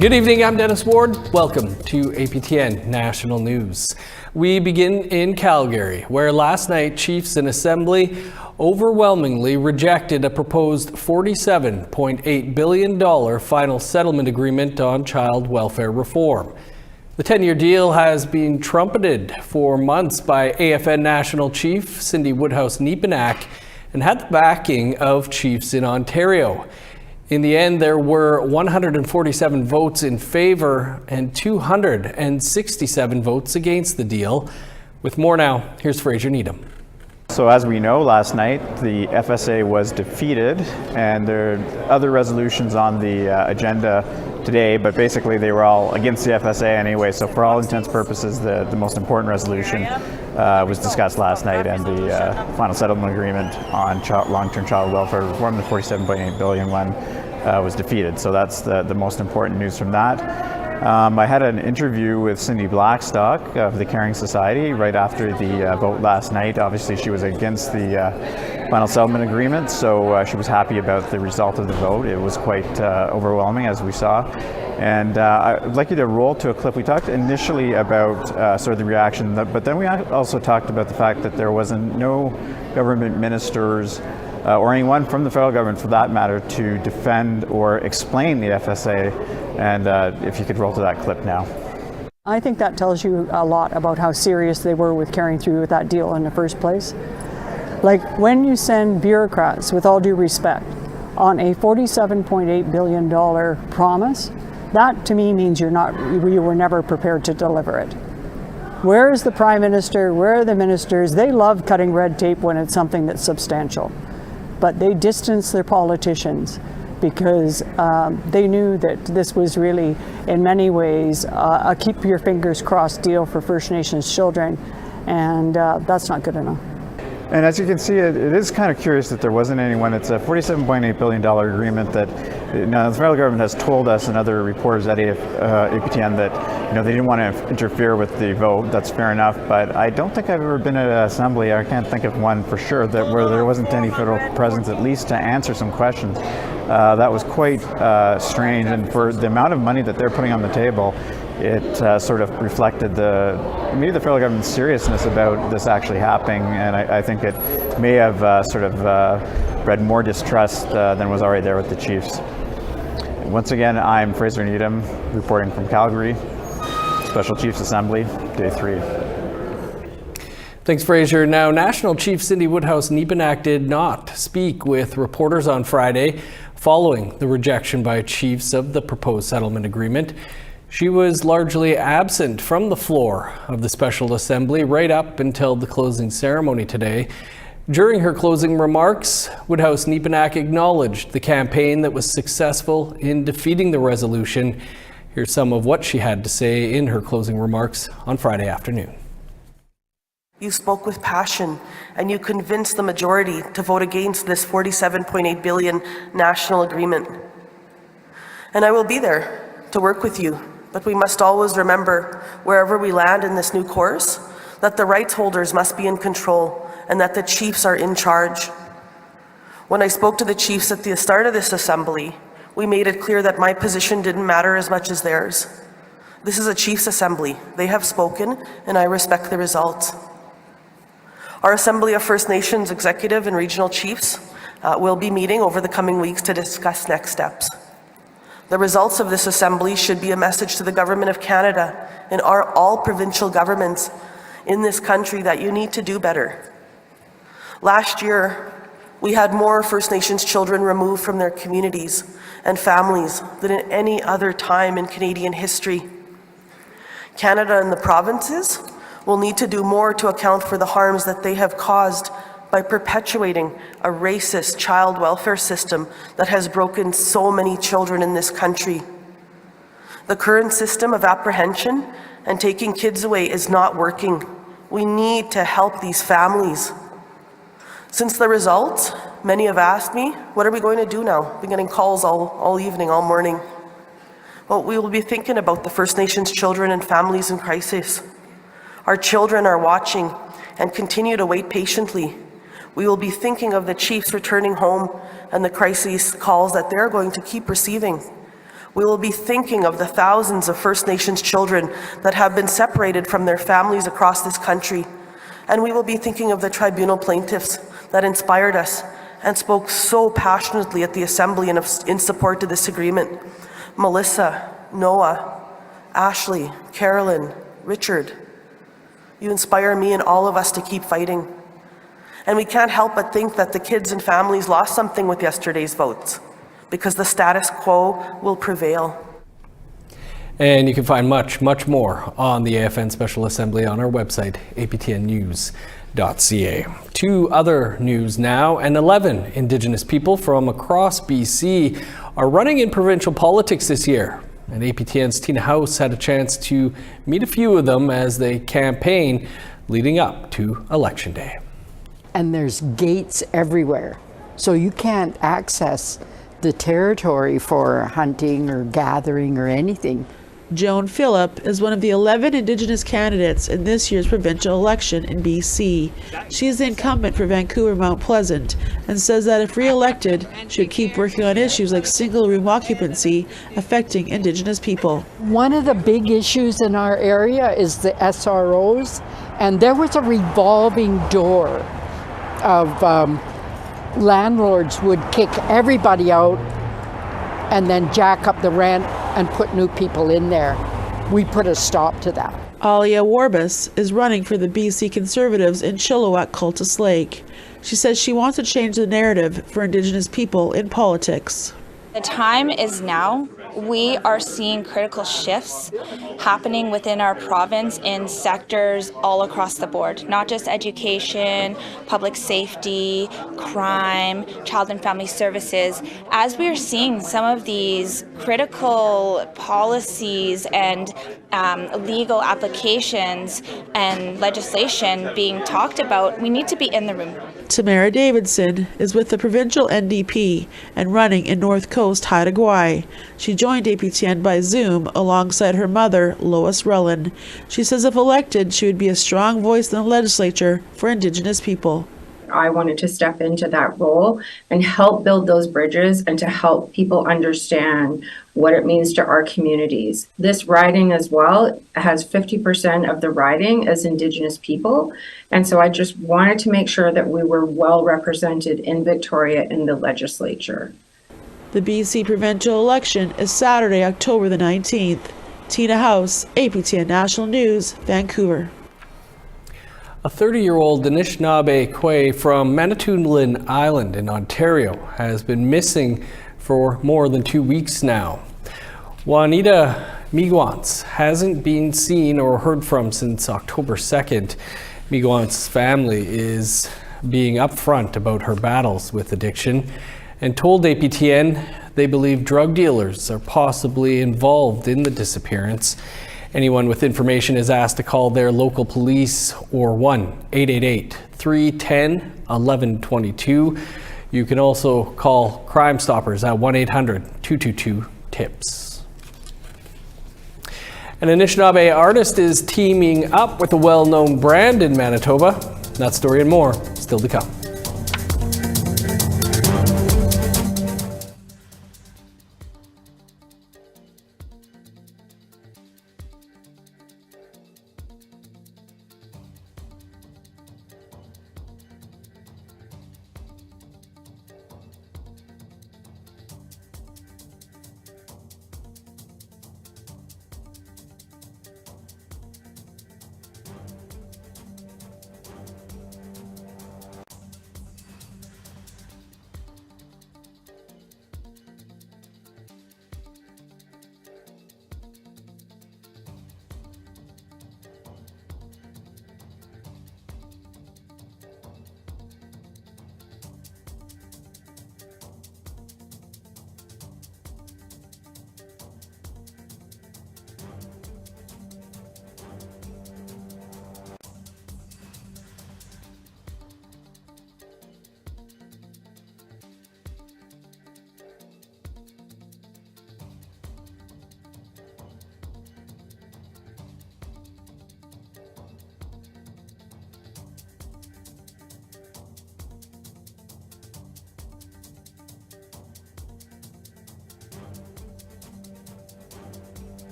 Good evening, I'm Dennis Ward. Welcome to APTN National News. We begin in Calgary, where last night Chiefs in Assembly overwhelmingly rejected a proposed $47.8 billion final settlement agreement on child welfare reform. The 10-year deal has been trumpeted for months by AFN National Chief Cindy Woodhouse-Nepenak and had the backing of chiefs in Ontario. In the end, there were 147 votes in favor and 267 votes against the deal. With more now, here's Fraser Needham. So as we know, last night the FSA was defeated, and there are other resolutions on the agenda today, but basically they were all against the FSA anyway, so for all intents and purposes the most important resolution was discussed last night, and the final settlement agreement on long-term child welfare reform, the $47.8 billion one, was defeated. So that's the most important news from that. I had an interview with Cindy Blackstock of the Caring Society right after the vote last night. Obviously she was against the final settlement agreement, so she was happy about the result of the vote. It was quite overwhelming, as we saw. And I'd like you to roll to a clip. We talked initially about sort of the reaction, but then we also talked about the fact that there wasn't no government ministers or anyone from the federal government, for that matter, to defend or explain the FSA. And if you could roll to that clip now. I think that tells you a lot about how serious they were with carrying through with that deal in the first place. Like, when you send bureaucrats, with all due respect, on a $47.8 billion promise, that to me means you were never prepared to deliver it. Where is the Prime Minister? Where are the ministers? They love cutting red tape when it's something that's substantial. But they distanced their politicians because they knew that this was really, in many ways, a keep your fingers crossed deal for First Nations children, and that's not good enough. And as you can see, it is kind of curious that there wasn't anyone. It's a $47.8 billion agreement that now the federal government has told us and other reporters at APTN that they didn't want to interfere with the vote. That's fair enough, but I don't think I've ever been at an assembly, I can't think of one for sure, where there wasn't any federal presence at least to answer some questions. That was quite strange, and for the amount of money that they're putting on the table, it sort of reflected maybe the federal government's seriousness about this actually happening, and I think it may have bred more distrust than was already there with the Chiefs. Once again, I'm Fraser Needham, reporting from Calgary, Special Chiefs Assembly, Day 3. Thanks, Fraser. Now, National Chief Cindy Woodhouse-Nepenak did not speak with reporters on Friday following the rejection by chiefs of the proposed settlement agreement. She was largely absent from the floor of the Special Assembly right up until the closing ceremony today. During her closing remarks, Woodhouse-Nepenak acknowledged the campaign that was successful in defeating the resolution. Here's some of what she had to say in her closing remarks on Friday afternoon. You spoke with passion, and you convinced the majority to vote against this $47.8 billion national agreement. And I will be there to work with you. But we must always remember, wherever we land in this new course, that the rights holders must be in control and that the chiefs are in charge. When I spoke to the chiefs at the start of this assembly, we made it clear that my position didn't matter as much as theirs. This is a chiefs assembly. They have spoken, and I respect the results. Our Assembly of First Nations executive and regional chiefs will be meeting over the coming weeks to discuss next steps. The results of this assembly should be a message to the Government of Canada and all provincial governments in this country that you need to do better. Last year, we had more First Nations children removed from their communities and families than at any other time in Canadian history. Canada and the provinces will need to do more to account for the harms that they have caused by perpetuating a racist child welfare system that has broken so many children in this country. The current system of apprehension and taking kids away is not working. We need to help these families. Since the results, many have asked me, what are we going to do now? I've been getting calls all evening, all morning. Well, we will be thinking about the First Nations children and families in crisis. Our children are watching and continue to wait patiently. We will be thinking of the chiefs returning home and the crisis calls that they're going to keep receiving. We will be thinking of the thousands of First Nations children that have been separated from their families across this country. And we will be thinking of the tribunal plaintiffs that inspired us and spoke so passionately at the Assembly in support of this agreement. Melissa, Noah, Ashley, Carolyn, Richard, you inspire me and all of us to keep fighting. And we can't help but think that the kids and families lost something with yesterday's votes, because the status quo will prevail. And you can find much more on the AFN Special Assembly on our website, aptnnews.ca. 2 other news now, and 11 Indigenous people from across BC are running in provincial politics this year. And APTN's Tina House had a chance to meet a few of them as they campaign leading up to Election Day. And there's gates everywhere, so you can't access the territory for hunting or gathering or anything. Joan Phillip is one of the 11 Indigenous candidates in this year's provincial election in BC. She is the incumbent for Vancouver Mount Pleasant and says that if re-elected, she would keep working on issues like single room occupancy affecting Indigenous people. One of the big issues in our area is the SROs, and there was a revolving door of landlords would kick everybody out and then jack up the rent and put new people in there. We put a stop to that. Alia Warbus is running for the BC Conservatives in Chilliwack Cultus Lake. She says she wants to change the narrative for Indigenous people in politics. The time is now. We are seeing critical shifts happening within our province in sectors all across the board, not just education, public safety, crime, child and family services. As we are seeing some of these critical policies and legal applications and legislation being talked about, we need to be in the room. Tamara Davidson is with the provincial NDP and running in North Coast Haida Gwaii. She joined APTN by Zoom alongside her mother, Lois Rellan. She says if elected, she would be a strong voice in the legislature for Indigenous people. I wanted to step into that role and help build those bridges and to help people understand what it means to our communities. This riding as well has 50% of the riding as Indigenous people. And so I just wanted to make sure that we were well represented in Victoria in the legislature. The BC provincial election is Saturday, October the 19th. Tina House, APTN National News, Vancouver. A 30-year-old Anishinaabe Kwe from Manitoulin Island in Ontario has been missing for more than 2 weeks now. Juanita Miigwants hasn't been seen or heard from since October 2nd. Miigwants' family is being upfront about her battles with addiction and told APTN they believe drug dealers are possibly involved in the disappearance. Anyone with information is asked to call their local police or 1-888-310-1122. You can also call Crime Stoppers at 1-800-222-TIPS. An Anishinaabe artist is teaming up with a well-known brand in Manitoba. That story and more still to come.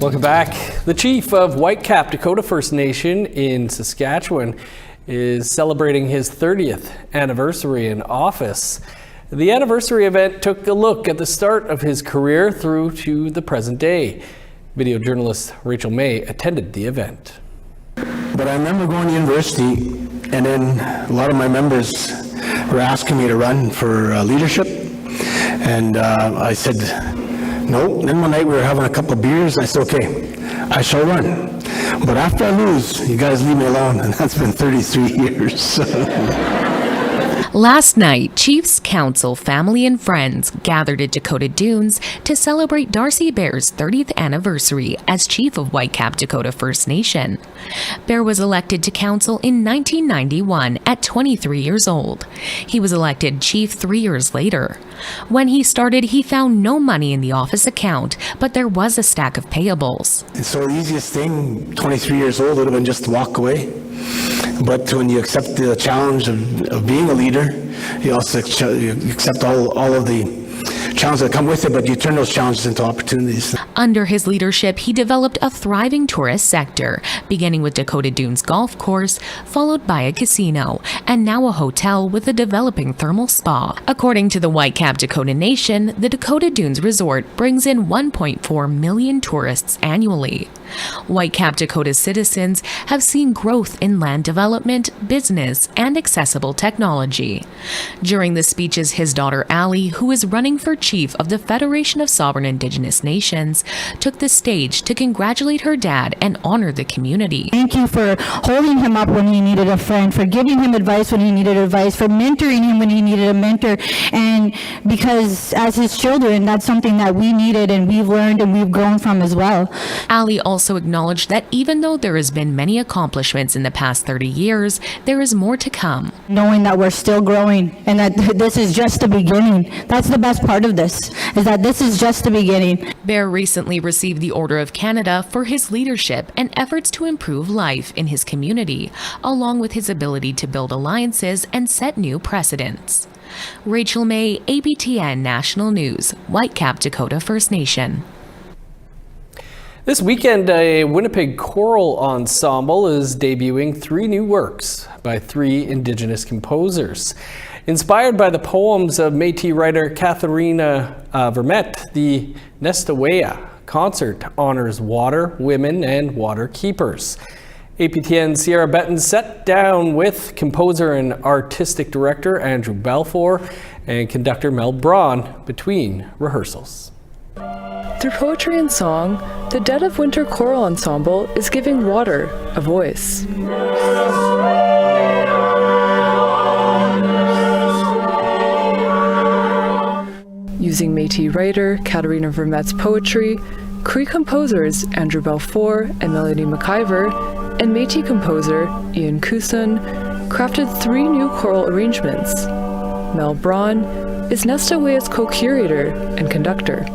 Welcome back. The chief of Whitecap Dakota First Nation in Saskatchewan is celebrating his 30th anniversary in office. The anniversary event took a look at the start of his career through to the present day. Video journalist Rachel May attended the event. But I remember going to university, and then a lot of my members were asking me to run for leadership, and I said no. Then one night we were having a couple of beers, and I said, okay, I shall run. But after I lose, you guys leave me alone, and that's been 33 years. Last night, Chiefs, Council, family, and friends gathered at Dakota Dunes to celebrate Darcy Bear's 30th anniversary as Chief of Whitecap Dakota First Nation. Bear was elected to Council in 1991 at 23 years old. He was elected Chief 3 years later. When he started, he found no money in the office account, but there was a stack of payables. And so the easiest thing, 23 years old, would have been just to walk away. But when you accept the challenge of being a leader, you also accept all of the challenges that come with it, but you turn those challenges into opportunities. Under his leadership, he developed a thriving tourist sector, beginning with Dakota Dunes Golf Course, followed by a casino, and now a hotel with a developing thermal spa. According to the Whitecap Dakota Nation, the Dakota Dunes Resort brings in 1.4 million tourists annually. Whitecap Dakota citizens have seen growth in land development, business, and accessible technology. During the speeches, his daughter Allie, who is running for chief of the Federation of Sovereign Indigenous Nations, took the stage to congratulate her dad and honor the community. Thank you for holding him up when he needed a friend, for giving him advice when he needed advice, for mentoring him when he needed a mentor. And because as his children, that's something that we needed and we've learned and we've grown from as well. Allie also acknowledged that even though there has been many accomplishments in the past 30 years, there is more to come. Knowing that we're still growing and that this is just the beginning. That's the best part of this, is that this is just the beginning. Bear recently received the Order of Canada for his leadership and efforts to improve life in his community, along with his ability to build alliances and set new precedents. Rachel May, APTN National News, Whitecap Dakota First Nation. This weekend, a Winnipeg choral ensemble is debuting 3 new works by 3 Indigenous composers. Inspired by the poems of Métis writer Katharina Vermette, the Nestawaya concert honors water, women, and water keepers. APTN Sierra Benton sat down with composer and artistic director Andrew Balfour and conductor Mel Braun between rehearsals. Through poetry and song, the Dead of Winter Choral Ensemble is giving water a voice. Using Métis writer Katharina Vermette's poetry, Cree composers Andrew Balfour and Melody McIver and Métis composer Ian Cousin crafted 3 new choral arrangements. Mel Braun is Nestawaya's co-curator and conductor.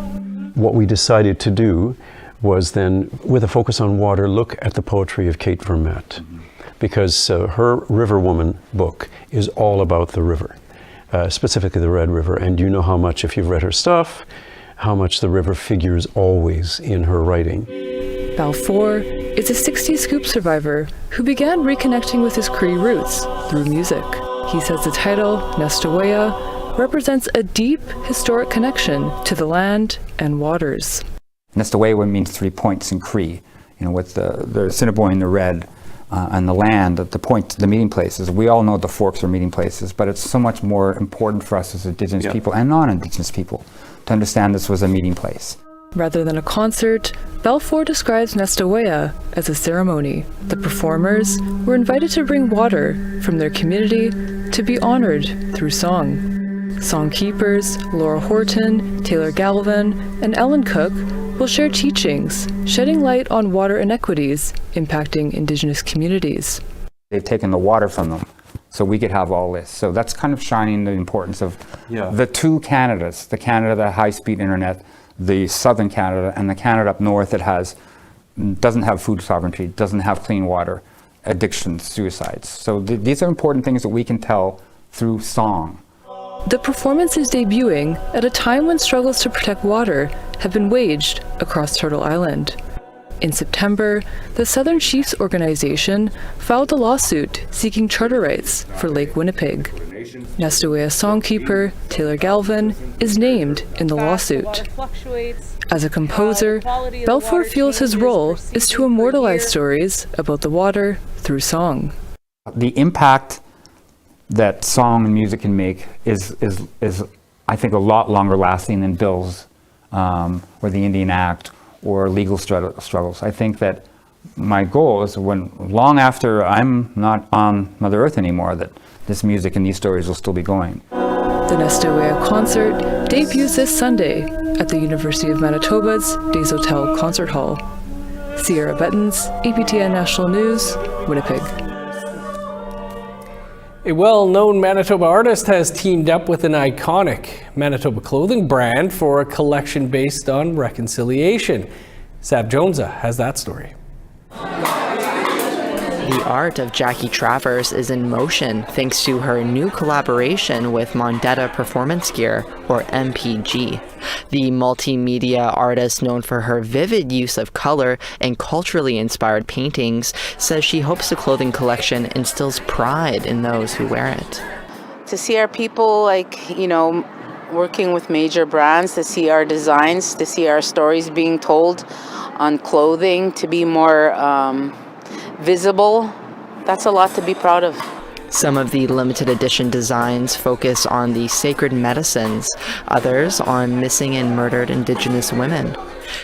What we decided to do was then, with a focus on water, look at the poetry of Kate Vermette, because her River Woman book is all about the river, specifically the Red River. And you know how much, if you've read her stuff, how much the river figures always in her writing. Balfour is a 60s scoop survivor who began reconnecting with his Cree roots through music. He says the title, Nestawaya, represents a deep historic connection to the land and waters. Nestawaya means 3 points in Cree, with the Assiniboine, the red, and the land, the point, the meeting places. We all know the forks are meeting places, but it's so much more important for us as Indigenous people and non-Indigenous people to understand this was a meeting place. Rather than a concert, Balfour describes Nestawaya as a ceremony. The performers were invited to bring water from their community to be honored through song. Songkeepers Laura Horton, Taylor Galvin, and Ellen Cook will share teachings, shedding light on water inequities impacting Indigenous communities. They've taken the water from them, so we could have all this. So that's kind of shining the importance of the 2 Canadas, the Canada that high-speed internet, the southern Canada, and the Canada up north that doesn't have food sovereignty, doesn't have clean water, addictions, suicides. So these are important things that we can tell through song. The performance is debuting at a time when struggles to protect water have been waged across Turtle Island. In September, the Southern Chiefs organization filed a lawsuit seeking charter rights for Lake Winnipeg. Nestawaya songkeeper Taylor Galvin is named in the lawsuit. As a composer, Balfour feels his role is to immortalize stories about the water through song. The impact that song and music can make is I think, a lot longer lasting than bills or the Indian Act or legal struggles. I think that my goal is when, long after I'm not on Mother Earth anymore, that this music and these stories will still be going. The Nestawaya concert debuts this Sunday at the University of Manitoba's Des Hotels Concert Hall. Sierra Bettens, APTN National News, Winnipeg. A well-known Manitoba artist has teamed up with an iconic Manitoba clothing brand for a collection based on reconciliation. Sav Jonesa has that story. The art of Jackie Travers is in motion thanks to her new collaboration with Mondetta Performance Gear, or MPG. The multimedia artist, known for her vivid use of color and culturally inspired paintings, says she hopes the clothing collection instills pride in those who wear it. To see our people, working with major brands, to see our designs, to see our stories being told on clothing, to be more visible, that's a lot to be proud of. Some of the limited edition designs focus on the sacred medicines, others on missing and murdered Indigenous women.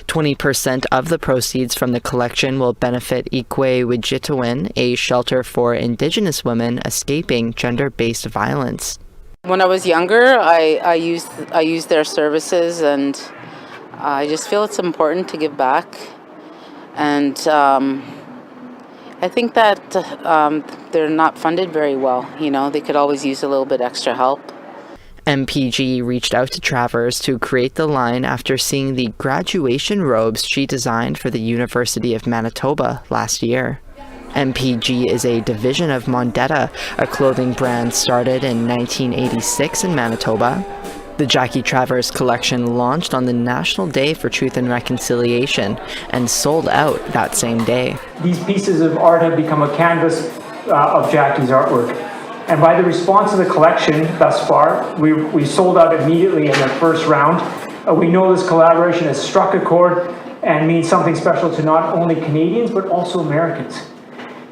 20% of the proceeds from the collection will benefit Ikwe Wejitowin, a shelter for Indigenous women escaping gender-based violence. When I was younger, I used their services, and I just feel it's important to give back. And I think that they're not funded very well. They could always use a little bit extra help. MPG reached out to Travers to create the line after seeing the graduation robes she designed for the University of Manitoba last year. MPG is a division of Mondetta, a clothing brand started in 1986 in Manitoba. The Jackie Travers collection launched on the National Day for Truth and Reconciliation and sold out that same day. These pieces of art have become a canvas of Jackie's artwork. And by the response of the collection thus far, we sold out immediately in the first round. We know this collaboration has struck a chord and means something special to not only Canadians, but also Americans.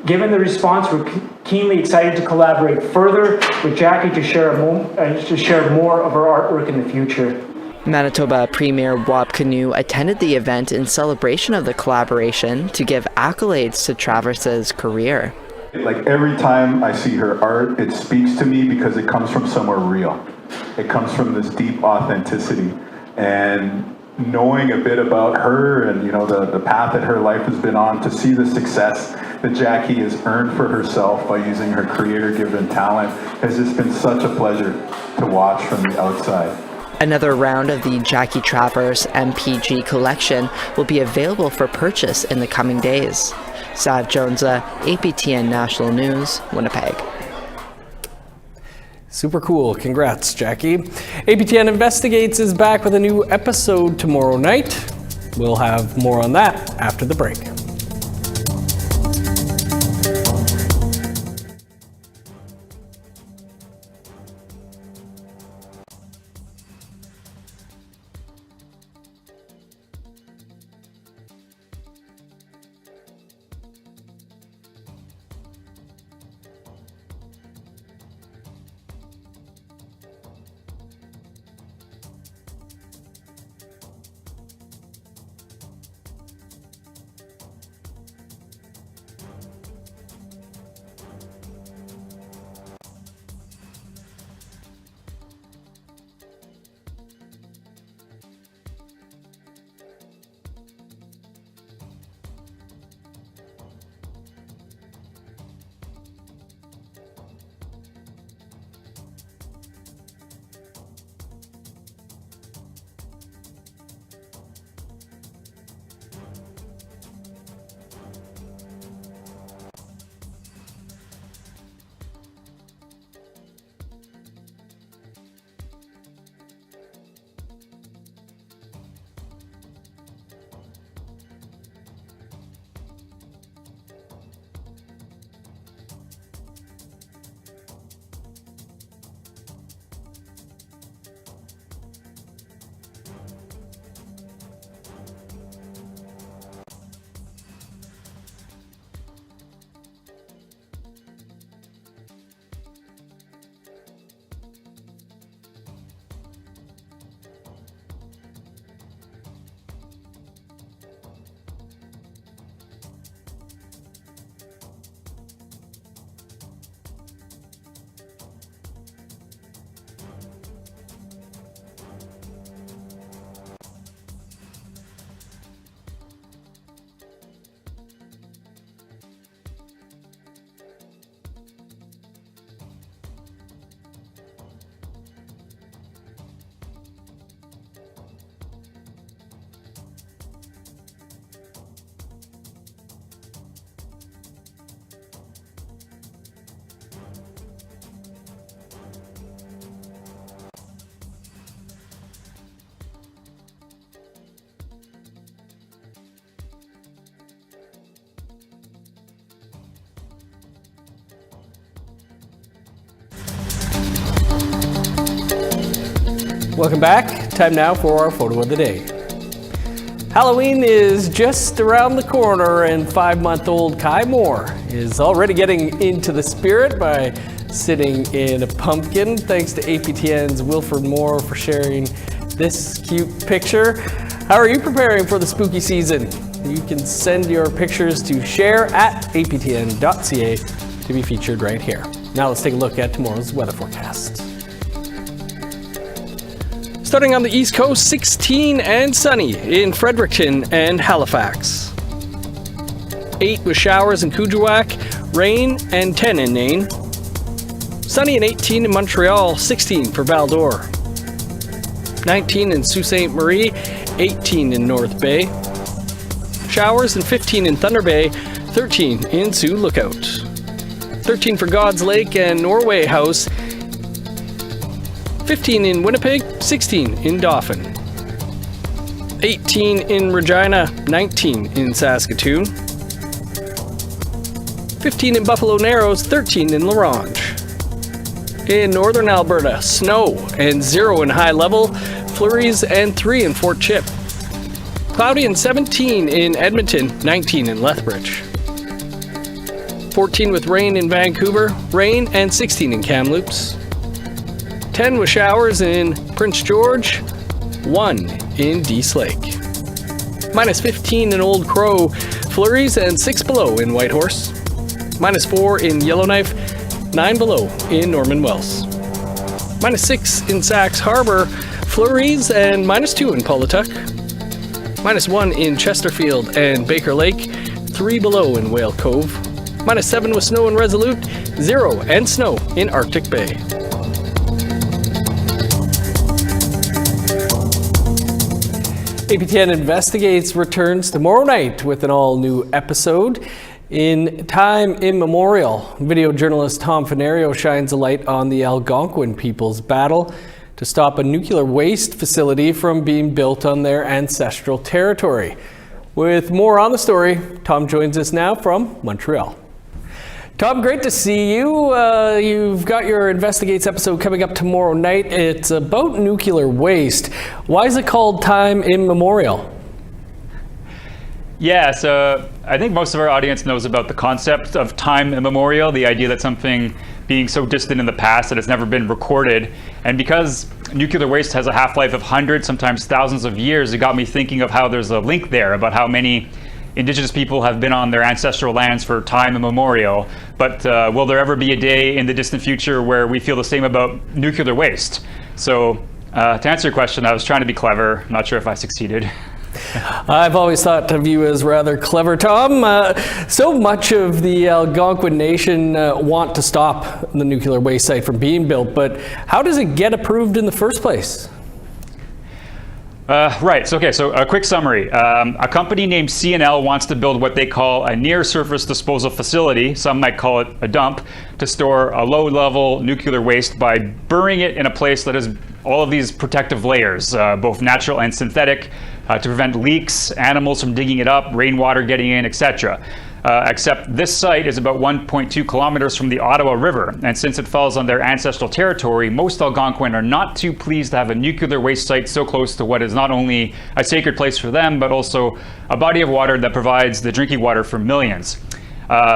Given the response, we're keenly excited to collaborate further with Jackie to share more of her artwork in the future. Manitoba Premier Wab Kinew attended the event in celebration of the collaboration to give accolades to Travers's career. Like every time I see her art, it speaks to me because it comes from somewhere real. It comes from this deep authenticity. And knowing a bit about her and the path that her life has been on, to see the success that Jackie has earned for herself by using her creator-given talent has just been such a pleasure to watch from the outside. Another round of the Jackie Travers MPG collection will be available for purchase in the coming days. Sav Jonesa, APTN National News, Winnipeg. Super cool. Congrats, Jackie. APTN Investigates is back with a new episode tomorrow night. We'll have more on that after the break. Welcome back. Time now for our photo of the day. Halloween is just around the corner, and 5-month-old Kai Moore is already getting into the spirit by sitting in a pumpkin. Thanks to APTN's Wilfred Moore for sharing this cute picture. How are you preparing for the spooky season? You can send your pictures to share@aptn.ca to be featured right here. Now let's take a look at tomorrow's weather forecast. Starting on the East Coast, 16 and sunny in Fredericton and Halifax. 8 with showers in Kuujjuaq, rain and 10 in Nain. Sunny and 18 in Montreal, 16 for Val-d'Or. 19 in Sault Ste. Marie, 18 in North Bay. Showers and 15 in Thunder Bay, 13 in Sioux Lookout. 13 for God's Lake and Norway House, 15 in Winnipeg, 16 in Dauphin. 18 in Regina, 19 in Saskatoon. 15 in Buffalo Narrows, 13 in La Ronge. In northern Alberta, snow and 0 in High Level, flurries and 3 in Fort Chip. Cloudy and 17 in Edmonton, 19 in Lethbridge. 14 with rain in Vancouver, rain and 16 in Kamloops. 10 with showers in Prince George, 1 in Dease Lake. Minus 15 in Old Crow, flurries and 6 below in Whitehorse. Minus 4 in Yellowknife, 9 below in Norman Wells. Minus 6 in Sax Harbor, flurries and minus 2 in Paulatuck. Minus 1 in Chesterfield and Baker Lake, 3 below in Whale Cove. Minus 7 with snow in Resolute, 0 and snow in Arctic Bay. APTN Investigates returns tomorrow night with an all-new episode. In Time Immemorial, video journalist Tom Fenario shines a light on the Algonquin people's battle to stop a nuclear waste facility from being built on their ancestral territory. With more on the story, Tom joins us now from Montreal. Tom, great to see you. You've got your Investigates episode coming up tomorrow night. It's about nuclear waste. Why is it called Time Immemorial? Yeah, so I think most of our audience knows about the concept of time immemorial, the idea that something being so distant in the past that it's never been recorded. And because nuclear waste has a half-life of hundreds, sometimes thousands of years, it got me thinking of how there's a link there about how many Indigenous people have been on their ancestral lands for time immemorial. But will there ever be a day in the distant future where we feel the same about nuclear waste? So to answer your question, I was trying to be clever. I'm not sure if I succeeded. I've always thought of you as rather clever, Tom. So much of the Algonquin Nation want to stop the nuclear waste site from being built, but how does it get approved in the first place? Right, so a quick summary. A company named CNL wants to build what they call a near-surface disposal facility, some might call it a dump, to store a low-level nuclear waste by burying it in a place that has all of these protective layers, both natural and synthetic, to prevent leaks, animals from digging it up, rainwater getting in, etc. Except this site is about 1.2 kilometers from the Ottawa River, and since it falls on their ancestral territory, most Algonquin are not too pleased to have a nuclear waste site so close to what is not only a sacred place for them, but also a body of water that provides the drinking water for millions.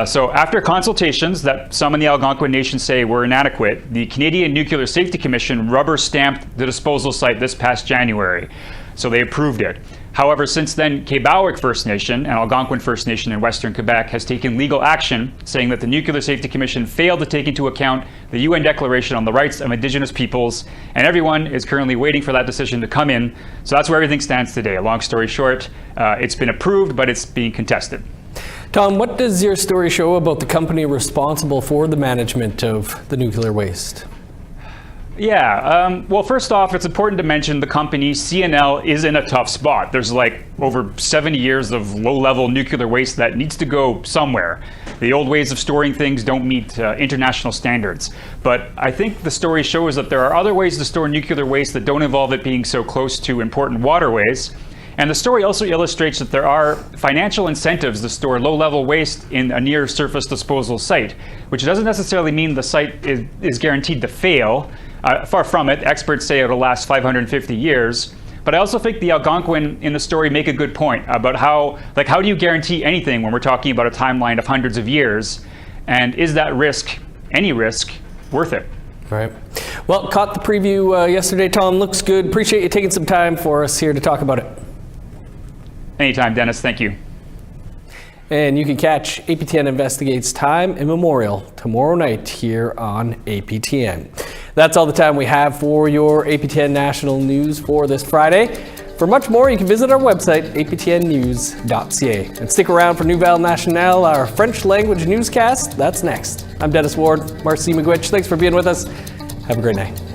So after consultations that some in the Algonquin Nation say were inadequate, the Canadian Nuclear Safety Commission rubber-stamped the disposal site this past January. So they approved it. However, since then, Kaybowick First Nation and Algonquin First Nation in Western Quebec has taken legal action, saying that the Nuclear Safety Commission failed to take into account the UN Declaration on the Rights of Indigenous Peoples, and everyone is currently waiting for that decision to come in. So that's where everything stands today. A long story short, it's been approved, but it's being contested. Tom, what does your story show about the company responsible for the management of the nuclear waste? Yeah, well, first off, it's important to mention the company, CNL, is in a tough spot. There's like over 70 years of low-level nuclear waste that needs to go somewhere. The old ways of storing things don't meet international standards. But I think the story shows that there are other ways to store nuclear waste that don't involve it being so close to important waterways. And the story also illustrates that there are financial incentives to store low-level waste in a near-surface disposal site, which doesn't necessarily mean the site is guaranteed to fail. Far from it. Experts say it'll last 550 years. But I also think the Algonquin in the story make a good point about how do you guarantee anything when we're talking about a timeline of hundreds of years? And is that risk, any risk, worth it? Right. Well, caught the preview yesterday, Tom. Looks good. Appreciate you taking some time for us here to talk about it. Anytime, Dennis. Thank you. And you can catch APTN Investigates Time Immemorial tomorrow night here on APTN. That's all the time we have for your APTN National News for this Friday. For much more, you can visit our website, aptnnews.ca. And stick around for Nouvelle Nationale, our French language newscast. That's next. I'm Dennis Ward, Marcy McGuitch. Thanks for being with us. Have a great night.